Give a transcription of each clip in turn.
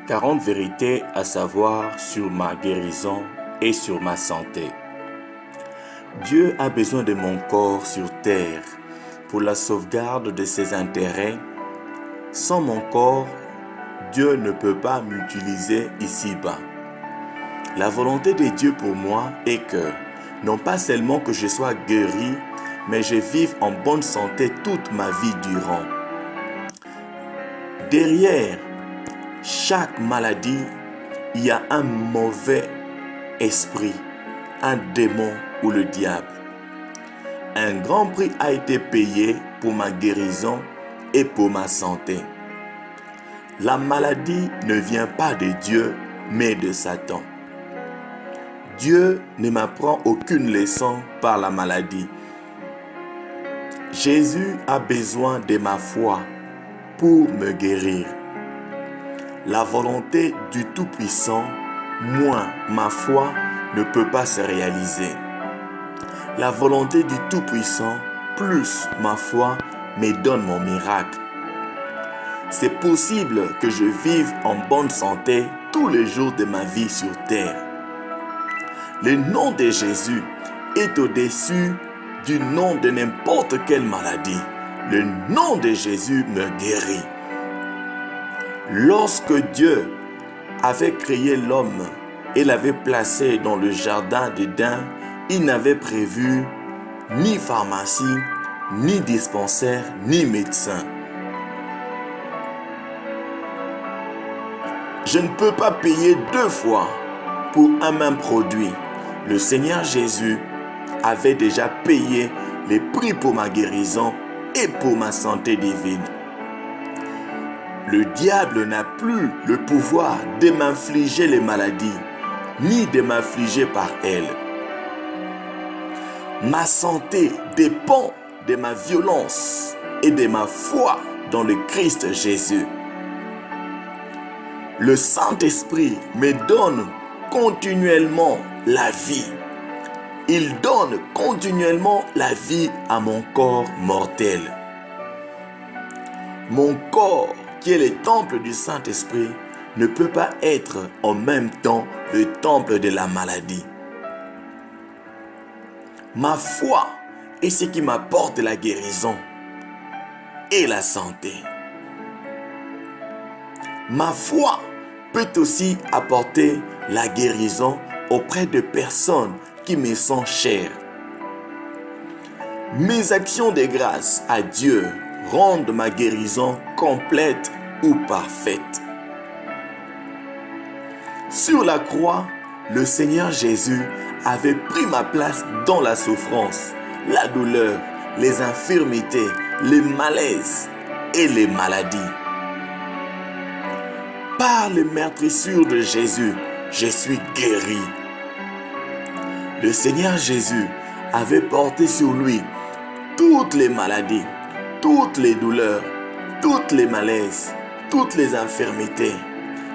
40 vérités à savoir sur ma guérison et sur ma santé. Dieu a besoin de mon corps sur terre pour la sauvegarde de ses intérêts. Sans mon corps, Dieu ne peut pas m'utiliser ici-bas. La volonté de Dieu pour moi est que, non pas seulement que je sois guéri, mais je vive en bonne santé toute ma vie durant. Derrière chaque maladie, il y a un mauvais esprit, un démon ou le diable. Un grand prix a été payé pour ma guérison et pour ma santé. La maladie ne vient pas de Dieu, mais de Satan. Dieu ne m'apprend aucune leçon par la maladie. Jésus a besoin de ma foi pour me guérir. La volonté du Tout-Puissant, moins ma foi, ne peut pas se réaliser. La volonté du Tout-Puissant, plus ma foi, me donne mon miracle. C'est possible que je vive en bonne santé tous les jours de ma vie sur terre. Le nom de Jésus est au-dessus du nom de n'importe quelle maladie. Le nom de Jésus me guérit. Lorsque Dieu avait créé l'homme et l'avait placé dans le jardin d'Éden, il n'avait prévu ni pharmacie, ni dispensaire, ni médecin. Je ne peux pas payer deux fois pour un même produit. Le Seigneur Jésus avait déjà payé les prix pour ma guérison et pour ma santé divine. Le diable n'a plus le pouvoir de m'infliger les maladies, ni de m'affliger par elles. Ma santé dépend de ma violence et de ma foi dans le Christ Jésus. Le Saint-Esprit me donne continuellement la vie. Il donne continuellement la vie à mon corps mortel. Mon corps, qui est le temple du Saint-Esprit, ne peut pas être en même temps le temple de la maladie. Ma foi est ce qui m'apporte la guérison et la santé. Ma foi peut aussi apporter la guérison auprès de personnes qui me sont chères. Mes actions de grâce à Dieu rendent ma guérison complète ou parfaite. Sur la croix, le Seigneur Jésus avait pris ma place dans la souffrance, la douleur, les infirmités, les malaises et les maladies. Par les meurtrissures de Jésus, je suis guéri. Le Seigneur Jésus avait porté sur lui toutes les maladies, toutes les douleurs, toutes les malaises, toutes les infirmités.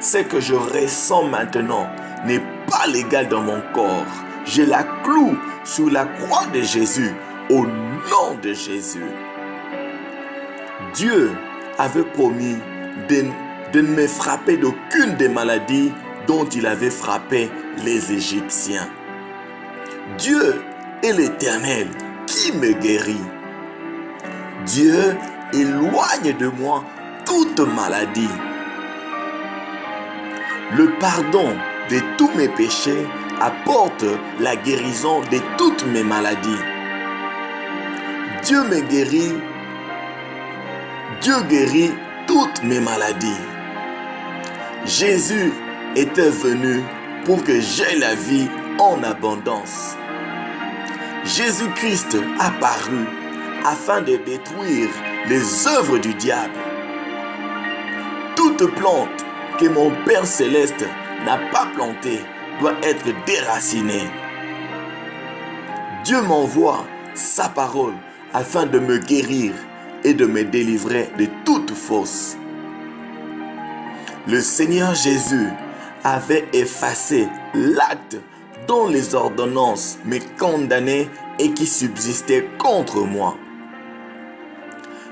Ce que je ressens maintenant n'est pas légal dans mon corps. Je la cloue sur la croix de Jésus, au nom de Jésus. Dieu avait promis de ne me frapper d'aucune des maladies dont il avait frappé les Égyptiens. Dieu est l'Éternel qui me guérit. Dieu éloigne de moi toute maladie. Le pardon de tous mes péchés apporte la guérison de toutes mes maladies. Dieu me guérit. Dieu guérit toutes mes maladies. Jésus était venu pour que j'aie la vie en abondance. Jésus-Christ apparut afin de détruire les œuvres du diable. Toute plante que mon Père Céleste n'a pas plantée doit être déracinée. Dieu m'envoie sa parole afin de me guérir et de me délivrer de toute fausse. Le Seigneur Jésus avait effacé l'acte dont les ordonnances me condamnaient et qui subsistait contre moi.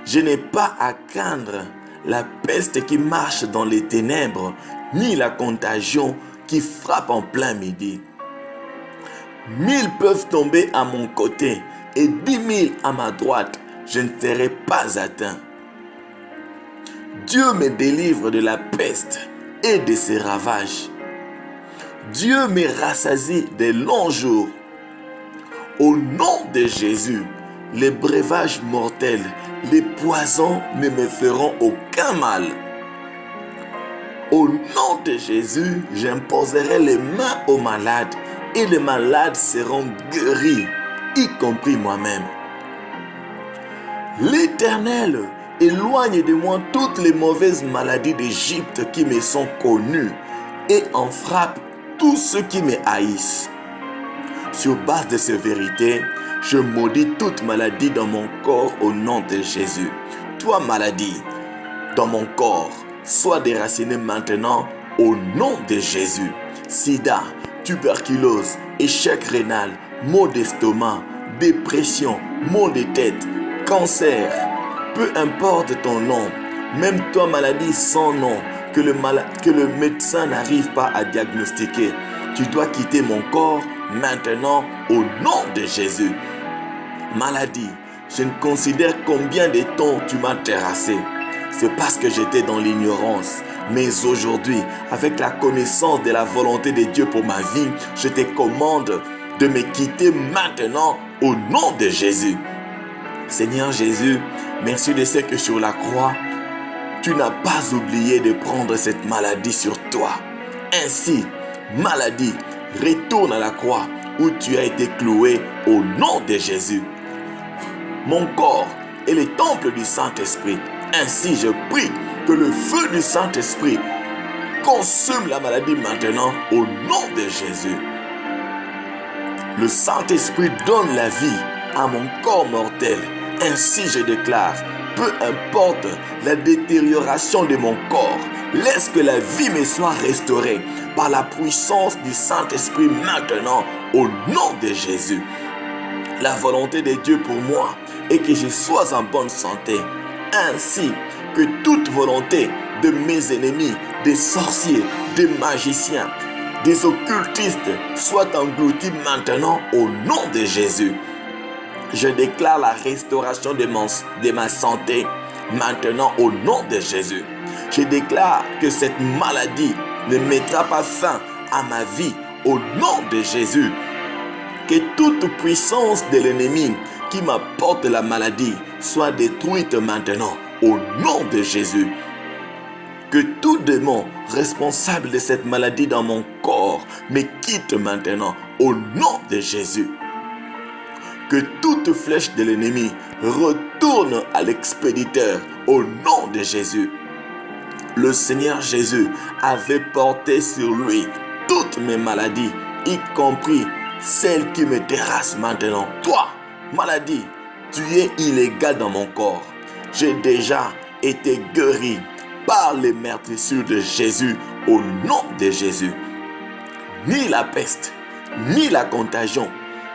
Je n'ai pas à craindre la peste qui marche dans les ténèbres, ni la contagion qui frappe en plein midi. 1000 peuvent tomber à mon côté et 10 000 à ma droite, je ne serai pas atteint. Dieu me délivre de la peste et de ses ravages. Dieu me rassasie des longs jours. Au nom de Jésus, les breuvages mortels, les poisons ne me feront aucun mal. Au nom de Jésus, j'imposerai les mains aux malades et les malades seront guéris, y compris moi-même. L'Éternel éloigne de moi toutes les mauvaises maladies d'Égypte qui me sont connues et en frappe tous ceux qui me haïssent. Sur base de ces vérités, je maudis toute maladie dans mon corps au nom de Jésus. Toi, maladie, dans mon corps, sois déracinée maintenant au nom de Jésus. Sida, tuberculose, échec rénal, maux d'estomac, dépression, maux de tête, cancer, peu importe ton nom, même toi maladie sans nom, que le médecin n'arrive pas à diagnostiquer, tu dois quitter mon corps maintenant au nom de Jésus. Maladie, je ne considère combien de temps tu m'as terrassé. C'est parce que j'étais dans l'ignorance. Mais aujourd'hui, avec la connaissance de la volonté de Dieu pour ma vie, je te commande de me quitter maintenant au nom de Jésus. Seigneur Jésus, merci de ce que sur la croix, tu n'as pas oublié de prendre cette maladie sur toi. Ainsi, maladie, retourne à la croix où tu as été cloué au nom de Jésus. Mon corps est le temple du Saint-Esprit. Ainsi, je prie que le feu du Saint-Esprit consume la maladie maintenant au nom de Jésus. Le Saint-Esprit donne la vie à mon corps mortel. Ainsi, je déclare, peu importe la détérioration de mon corps, laisse que la vie me soit restaurée par la puissance du Saint-Esprit maintenant au nom de Jésus. La volonté de Dieu pour moi est que je sois en bonne santé, ainsi que toute volonté de mes ennemis, des sorciers, des magiciens, des occultistes soit engloutie maintenant au nom de Jésus. Je déclare la restauration de ma santé maintenant au nom de Jésus. Je déclare que cette maladie ne mettra pas fin à ma vie au nom de Jésus. Que toute puissance de l'ennemi qui m'apporte la maladie soit détruite maintenant au nom de Jésus. Que tout démon responsable de cette maladie dans mon corps me quitte maintenant au nom de Jésus. Que toute flèche de l'ennemi retourne à l'expéditeur au nom de Jésus. Le Seigneur Jésus avait porté sur lui toutes mes maladies, y compris celles qui me terrassent maintenant. Toi, maladie, tu es illégal dans mon corps. J'ai déjà été guéri par les meurtrissures de Jésus au nom de Jésus. Ni la peste, ni la contagion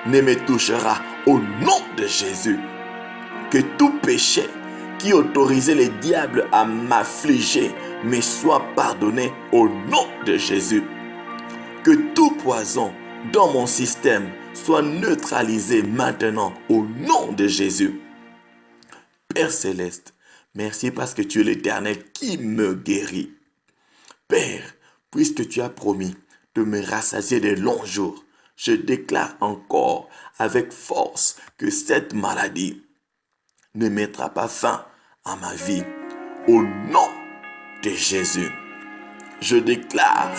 ne me touchera au nom de Jésus. Que tout péché qui autorisait les diables à m'affliger me soit pardonné au nom de Jésus. Que tout poison dans mon système soit neutralisé maintenant au nom de Jésus. Père Céleste, merci parce que tu es l'Éternel qui me guérit. Père, puisque tu as promis de me rassasier de longs jours, je déclare encore avec force que cette maladie ne mettra pas fin à ma vie. Au nom de Jésus, je déclare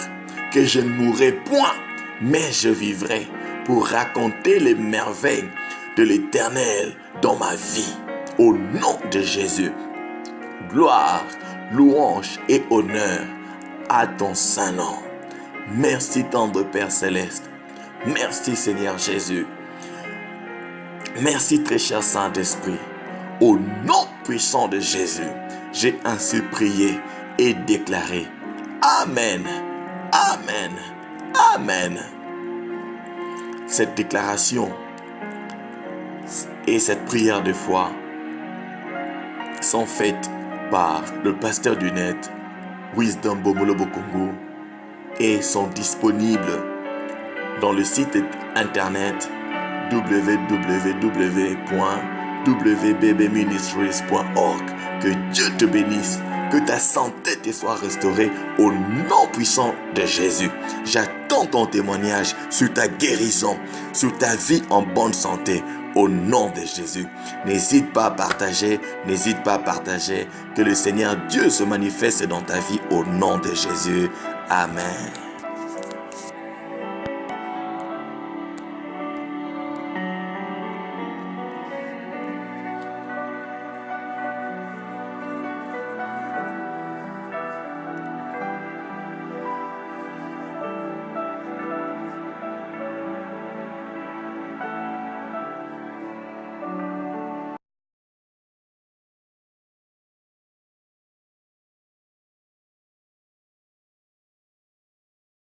que je ne mourrai point, mais je vivrai pour raconter les merveilles de l'Éternel dans ma vie. Au nom de Jésus, gloire, louange et honneur à ton saint nom. Merci tendre Père Céleste. Merci Seigneur Jésus. Merci très cher Saint-Esprit. Au nom puissant de Jésus, j'ai ainsi prié et déclaré. Amen. Amen. Amen. Cette déclaration et cette prière de foi sont faites par le pasteur du net, Wisdom Bomolo Bokongo, et sont disponibles dans le site internet www.wbbministries.org. Que Dieu te bénisse, que ta santé te soit restaurée au nom puissant de Jésus. J'attends ton témoignage sur ta guérison, sur ta vie en bonne santé, au nom de Jésus. N'hésite pas à partager, n'hésite pas à partager. Que le Seigneur Dieu se manifeste dans ta vie au nom de Jésus. Amen.